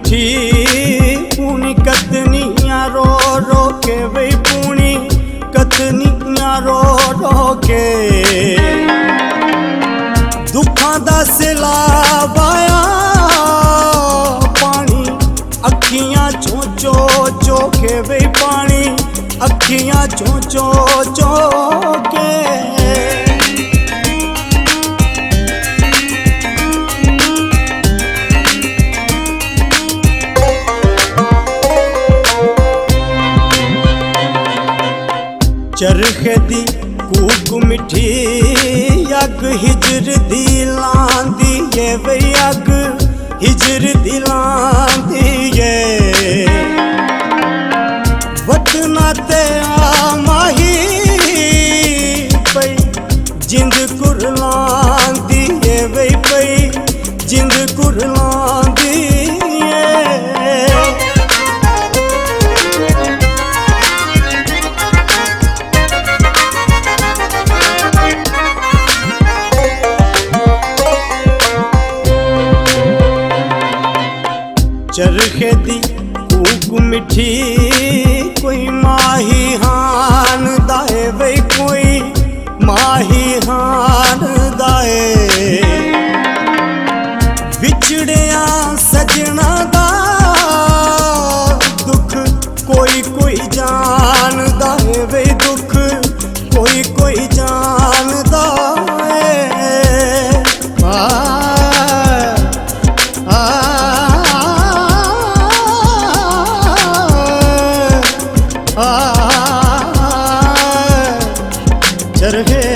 मिठी पूनी कतनियां रो रो के वे पूनी कतनियां रो रो के दुखां दा सिलावाया पानी अखियां चो चो चो के वे पानी अखियां चो चो चो के चरखे दी कूक मिठी अग हिजर दी लांदी ये वे अग हिजर दी लांदी ये वतना ते आ माही पई जिंद कुरलांदी ये वे पई जिंद कुरलांदी ये चरखे दी कूक मिठी कोई माही हान दाए वे कोई माही हान दाए बिछड़िया सजना दा दुख कोई कोई जान दाए वे दुख कोई कोई जान दाए चरखे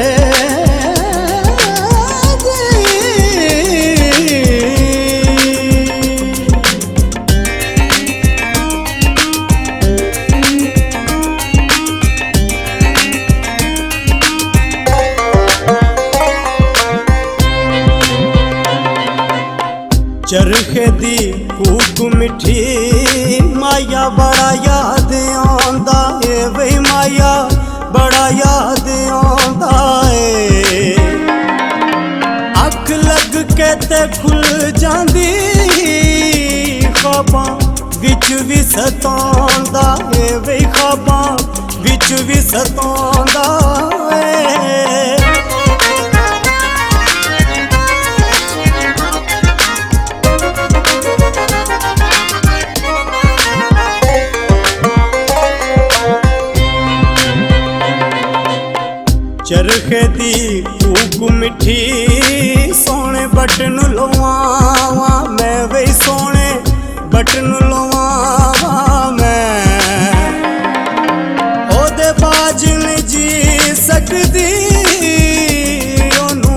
चरखे दी कूक मिठी माया बड़ा याद आंदा है वे माया बड़ा याद आंदा है अख लग के ते खुल जांदी ख्वाबां विच भी सतांदा है वे ख्वाबां विच भी सतांदा है चरखे दी कूक मिठी सोने बटन लवावा मैं वे सोने बटन लवावा मैं ओदे बाज नहीं जी सकदी ओनू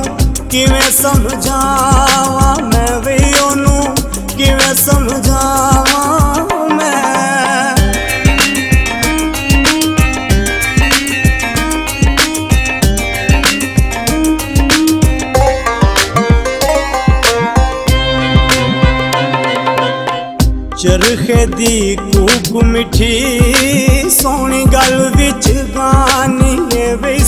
किवें समझावा मैं वे ओनू किवें समझावा मैं चरखे दी कूक मिठी सोनी गल विच गानी वे